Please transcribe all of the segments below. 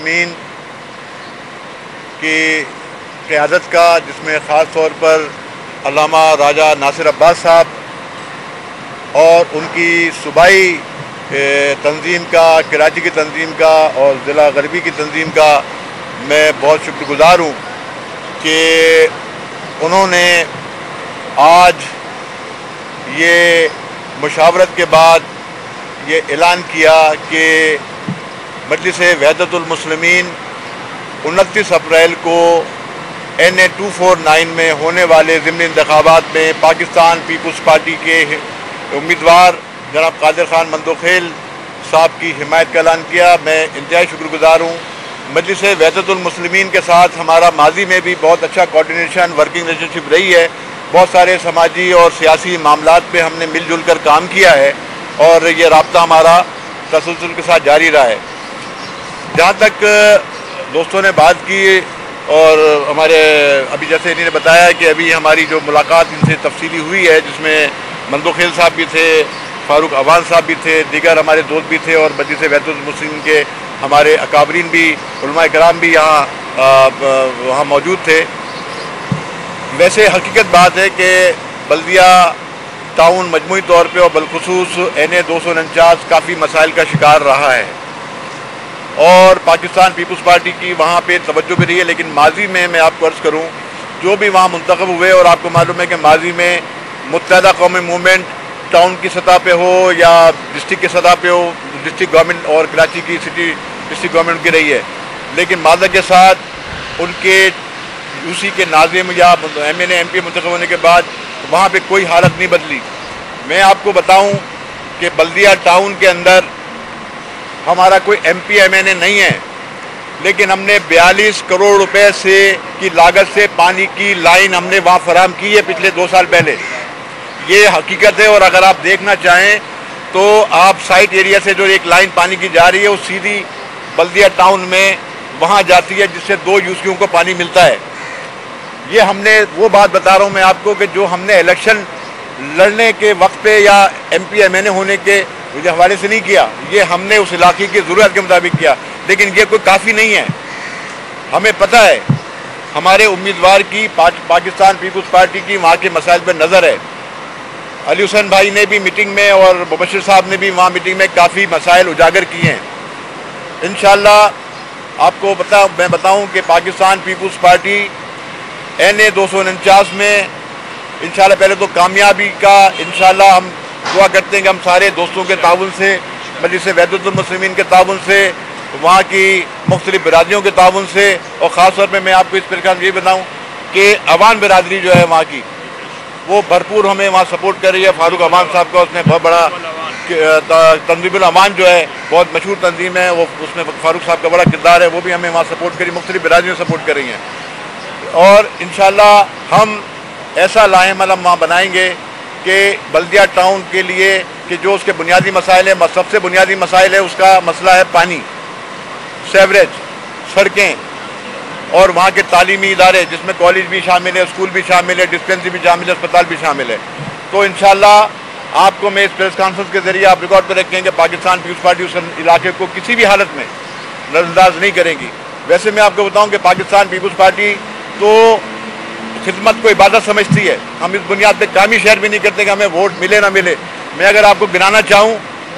مین کی قیادت کا، جس میں خاص طور پر علامہ راجہ ناصر عباس صاحب اور ان کی صوبائی تنظیم کا، کراچی کی تنظیم کا اور ضلع غربی کی تنظیم کا میں بہت شکر گزار ہوں کہ انہوں نے آج یہ مشاورت کے بعد یہ اعلان کیا کہ مجلس وحدت المسلمین 29 اپریل کو NA 249 میں ہونے والے ضمنی انتخابات میں پاکستان پیپلز پارٹی کے امیدوار جناب قادر خان مندوخیل صاحب کی حمایت کا اعلان کیا۔ میں انتہائی شکر گزار ہوں۔ مجلس وحدت المسلمین کے ساتھ ہمارا ماضی میں بھی بہت اچھا کوارڈینیشن، ورکنگ ریلیشن شپ رہی ہے۔ بہت سارے سماجی اور سیاسی معاملات پہ ہم نے مل جل کر کام کیا ہے اور یہ رابطہ ہمارا تسلسل کے ساتھ جاری رہا ہے۔ جہاں تک دوستوں نے بات کی اور ہمارے ابھی جیسے انہوں نے بتایا کہ ابھی ہماری جو ملاقات ان سے تفصیلی ہوئی ہے، جس میں مندوخیل صاحب بھی تھے، فاروق عوان صاحب بھی تھے، دیگر ہمارے دوست بھی تھے اور مجلس وحدت المسلمین کے ہمارے اکابرین بھی، علماء کرام بھی وہاں موجود تھے۔ ویسے حقیقت بات ہے کہ بلدیہ ٹاؤن مجموعی طور پہ اور بالخصوص NA 249 کافی مسائل کا شکار رہا ہے اور پاکستان پیپلز پارٹی کی وہاں پہ توجہ بھی رہی ہے، لیکن ماضی میں آپ کو عرض کروں جو بھی وہاں منتخب ہوئے، اور آپ کو معلوم ہے کہ ماضی میں متحدہ قومی موومنٹ ٹاؤن کی سطح پہ ہو یا ڈسٹرکٹ کی سطح پہ ہو، ڈسٹرکٹ گورنمنٹ اور کراچی کی سٹی ڈسٹرکٹ گورنمنٹ کی رہی ہے، لیکن معذرت کے ساتھ ان کے UC کے ناظم یا MNA MP منتخب ہونے کے بعد وہاں پہ کوئی حالت نہیں بدلی۔ میں آپ کو بتاؤں کہ بلدیہ ٹاؤن کے اندر ہمارا کوئی MP MNA نہیں ہے، لیکن ہم نے 42 کروڑ روپے کی لاگت سے پانی کی لائن ہم نے وہاں فراہم کی ہے پچھلے 2 سال پہلے۔ یہ حقیقت ہے، اور اگر آپ دیکھنا چاہیں تو آپ سائٹ ایریا سے جو ایک لائن پانی کی جا رہی ہے وہ سیدھی بلدیہ ٹاؤن میں وہاں جاتی ہے، جس سے 2 UCوں کو پانی ملتا ہے۔ یہ ہم نے وہ بات بتا رہا ہوں میں آپ کو کہ جو ہم نے الیکشن لڑنے کے وقت پہ یا MP MNA ہونے کے حوالے سے نہیں کیا، یہ ہم نے اس علاقے کی ضرورت کے مطابق کیا، لیکن یہ کوئی کافی نہیں ہے۔ ہمیں پتہ ہے ہمارے امیدوار کی پاکستان پیپلز پارٹی کی وہاں کے مسائل پہ نظر ہے۔ علی حسین بھائی نے بھی میٹنگ میں اور مبشر صاحب نے بھی وہاں میٹنگ میں کافی مسائل اجاگر کیے ہیں۔ انشاءاللہ آپ کو میں بتاؤں کہ پاکستان پیپلز پارٹی NA 249 میں انشاءاللہ پہلے تو کامیابی کا انشاءاللہ ہم دعا کرتے ہیں کہ ہم سارے دوستوں کے تعاون سے، مجلس وحدت المسلمین کے تعاون سے، وہاں کی مختلف برادریوں کے تعاون سے، اور خاص طور پہ میں آپ کو اس پر یہ بتاؤں کہ عوام برادری جو ہے وہاں کی وہ بھرپور ہمیں وہاں سپورٹ کر رہی ہے۔ فاروق عوان صاحب کا اس نے بہت بڑا تنظیم الامان جو ہے بہت مشہور تنظیم ہے، وہ اس میں فاروق صاحب کا بڑا کردار ہے، وہ بھی ہمیں وہاں سپورٹ کری، مختلف برادریوں سپورٹ کر رہی ہیں، اور انشاءاللہ ہم ایسا لاہم علم وہاں بنائیں گے کہ بلدیہ ٹاؤن کے لیے کہ جو اس کے بنیادی مسائل ہیں، سب سے بنیادی مسائل ہے اس کا مسئلہ ہے پانی، سیوریج، سڑکیں اور وہاں کے تعلیمی ادارے جس میں کالج بھی شامل ہے، اسکول بھی شامل ہے، ڈسپینسری بھی شامل ہے، اسپتال بھی شامل ہے۔ تو انشاءاللہ آپ کو میں اس پریس کانفرنس کے ذریعے آپ ریکارڈ پہ رکھیں کہ پاکستان پیپلز پارٹی اس علاقے کو کسی بھی حالت میں نظر انداز نہیں کریں گی۔ ویسے میں آپ کو بتاؤں کہ پاکستان پیپلز پارٹی تو خدمت کو عبادت سمجھتی ہے، ہم اس بنیاد پہ کامی شہر بھی نہیں کرتے کہ ہمیں ووٹ ملے نہ ملے۔ میں اگر آپ کو گنانا چاہوں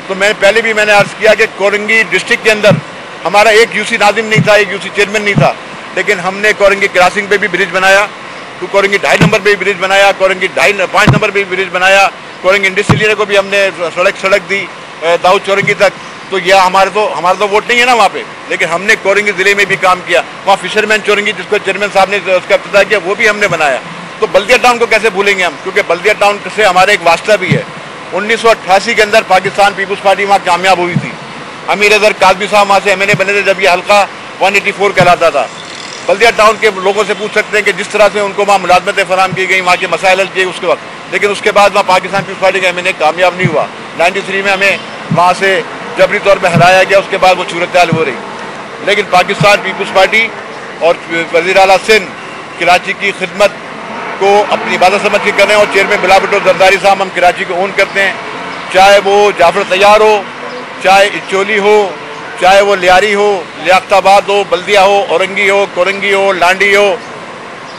تو میں پہلے بھی میں نے عرض کیا کہ کورنگی ڈسٹرکٹ کے اندر ہمارا ایک UC ناظم نہیں تھا، ایک UC چیئرمین نہیں تھا، لیکن ہم نے کورنگی کراسنگ پہ بھی برج بنایا، تو کورنگی 2.5 نمبر پہ بھی برج بنایا، کورنگی 5 نمبر پہ بھی برج بنایا، کورنگی انڈسٹریل کو بھی ہم نے سڑک دی داؤد چورنگی تک۔ تو یہ ہمارا تو ووٹ نہیں ہے نا وہاں پہ، لیکن ہم نے کورنگی ضلع میں بھی کام کیا، وہاں فشرمین چورنگی جس کو چیئرمین صاحب نے اس کا افتتاح کیا وہ بھی ہم نے بنایا۔ تو بلدیہ ٹاؤن کو کیسے بھولیں گے ہم، کیونکہ بلدیہ ٹاؤن سے ہمارا ایک واسطہ بھی ہے۔ 1988 کے اندر پاکستان پیپلز پارٹی وہاں کامیاب ہوئی تھی، امیر اظہر کاظمی صاحب وہاں سے MNA بنے تھے جب یہ حلقہ 184 کہلاتا تھا۔ بلدیہ ٹاؤن کے لوگوں سے پوچھ سکتے ہیں کہ جس طرح سے ان کو وہاں ملازمتیں فراہم کی گئی، وہاں کے مسائل حل کیے اس کے وقت، لیکن اس کے بعد وہاں پاکستان پیپلز پارٹی کا MNA کامیاب نہیں ہوا۔ 93 میں ہمیں وہاں سے جبری طور پہ ہرایا گیا، اس کے بعد وہ صورتحال ہو رہی، لیکن پاکستان پیپلز پارٹی اور وزیر اعلیٰ سندھ کراچی کی خدمت کو اپنی عبادت سمجھ کے کر رہے ہیں، اور چیئرمین بلا بھٹو زرداری صاحب ہم کراچی کو اون کرتے ہیں، چاہے وہ جعفر طیار ہو، چاہے اچولی ہو، چاہے وہ لیاری ہو، لیاقت آباد ہو، بلدیہ ہو، اورنگی ہو، کورنگی ہو، لانڈی ہو،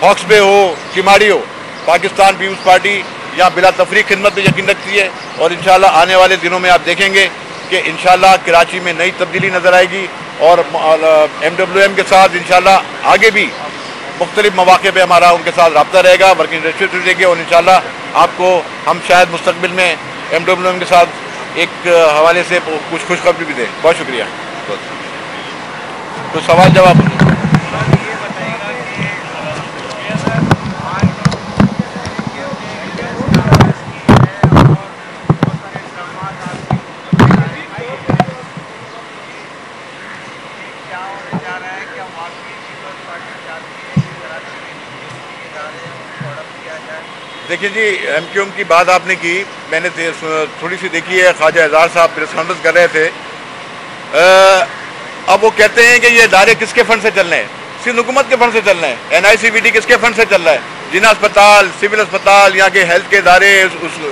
ہاکس بے ہو، کماڑی ہو، پاکستان پیپلز پارٹی یہاں بلا تفریق خدمت میں یقین رکھتی ہے، اور انشاءاللہ آنے والے دنوں میں آپ دیکھیں گے کہ انشاءاللہ کراچی میں نئی تبدیلی نظر آئے گی، اور MWM کے ساتھ انشاءاللہ آگے بھی مختلف مواقع پہ ہمارا ان کے ساتھ رابطہ رہے گا، ورکنگ ریلیشنشپ رہے گی، اور انشاءاللہ آپ کو ہم شاید مستقبل میں MWM کے ساتھ ایک حوالے سے کچھ خوشخبری بھی دیں۔ بہت شکریہ۔ کچھ سوال جواب؟ دیکھیے جی، MQM کی بات آپ نے کی، میں نے تھوڑی سی دیکھی ہے، خواجہ اعزاز صاحب پریس کانفرنس کر رہے تھے۔ اب وہ کہتے ہیں کہ یہ ادارے کس کے فنڈ سے چل رہے ہیں؟ سندھ حکومت کے فنڈ سے چل رہے ہیں۔ NICVT کس کے فنڈ سے چل رہا ہے؟ جنا اسپتال، سول اسپتال، یہاں کے ہیلتھ کے ادارے،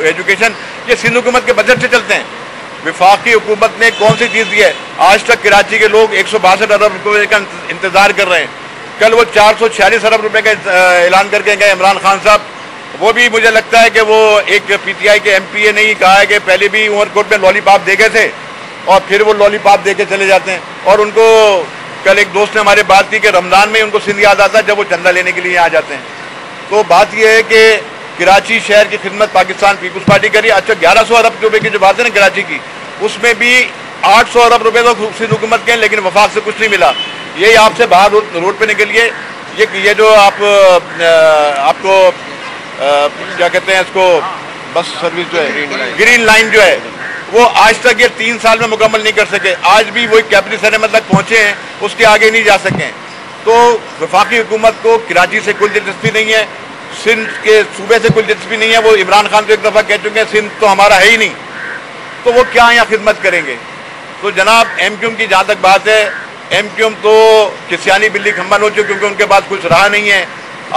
ایجوکیشن، یہ سندھ حکومت کے بجٹ سے چلتے ہیں۔ وفاقی حکومت نے کون سی چیز دی ہے؟ آج تک کراچی کے لوگ 162 ارب روپے کا انتظار کر رہے ہیں۔ کل وہ 446 ارب روپے کا اعلان کر کے گئے عمران خان صاحب، وہ بھی مجھے لگتا ہے کہ وہ ایک PTI کے MPA نے ہی کہا ہے کہ پہلے بھی عمر کوٹ میں لالی پاپ دے گئے تھے اور پھر وہ لالی پاپ دے کے چلے جاتے ہیں، اور ان کو کل ایک دوست نے ہمارے بات کی کہ رمضان میں ان کو سندھ یاد آتا ہے جب وہ چندہ لینے کے لیے آ جاتے ہیں۔ تو بات یہ ہے کہ کراچی شہر کی خدمت پاکستان پیپلز پارٹی کری۔ اچھا 1100 ارب روپے کی جو بات ہے نا کراچی کی، اس میں بھی 800 ارب روپے تو سندھ حکومت کے ہیں، لیکن وفاق سے کچھ نہیں ملا۔ یہی آپ سے باہر روڈ پہ نکلیے، یہ جو آپ کو کیا کہتے ہیں اس کو، بس سروس جو ہے گرین لائن جو ہے، وہ آج تک یہ 3 سال میں مکمل نہیں کر سکے۔ آج بھی وہی کیپٹل سینما تک پہنچے ہیں، اس کے آگے نہیں جا سکے۔ تو وفاقی حکومت کو کراچی سے کوئی دلچسپی نہیں ہے، سندھ کے صوبے سے کوئی دلچسپی نہیں ہے۔ وہ عمران خان تو ایک دفعہ کہہ چکے ہیں سندھ تو ہمارا ہے ہی نہیں، تو وہ کیا یہاں خدمت کریں گے؟ تو جناب MQM کی جہاں تک بات ہے، MQM تو کسیانی بلی کھمبن ہو چکی، کیونکہ ان کے پاس کچھ رہا نہیں ہے۔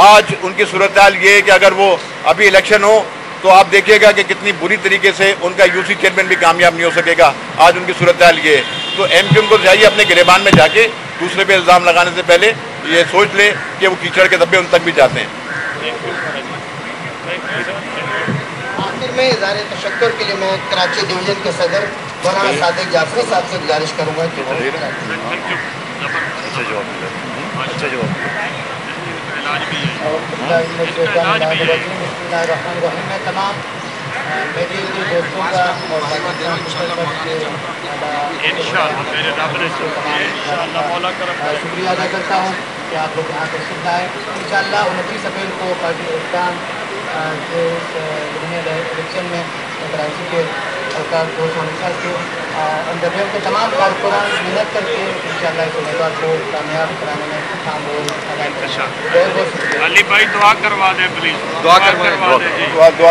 آج ان کی صورتحال یہ ہے کہ اگر وہ ابھی الیکشن ہو تو آپ دیکھیے گا کہ کتنی بری طریقے سے ان کا UC چیئرمین بھی کامیاب نہیں ہو سکے گا۔ آج ان کی صورتحال یہ ہے۔ تو MQM کو چاہیے اپنے گریبان میں جا کے دوسرے پہ الزام لگانے سے پہلے یہ سوچ لے کہ وہ کیچڑ کے دبے ان تک بھی جاتے ہیں۔ آخر میں اظہار تشکر کے لیے میں کراچی ڈویژن کے صدر مولانا صادق جعفری صاحب سے گزارش کروں گا کہ میں تمام میڈیا کے دوستوں کا اور شکریہ ادا کرتا ہوں کہ آپ لوگ یہاں تشریف لائے۔ انشاءاللہ 29 اپریل کو پارٹی ارکان جو الیکشن میں کراچی کے حلقہ 249 کے MWM کے تمام کارکنان محنت کر کے انشاءاللہ اس امیدوار کو کامیاب کرانے میں کام ہو۔ علی بھائی دعا کروا دیں پلیز، دعا کروا دیں جی۔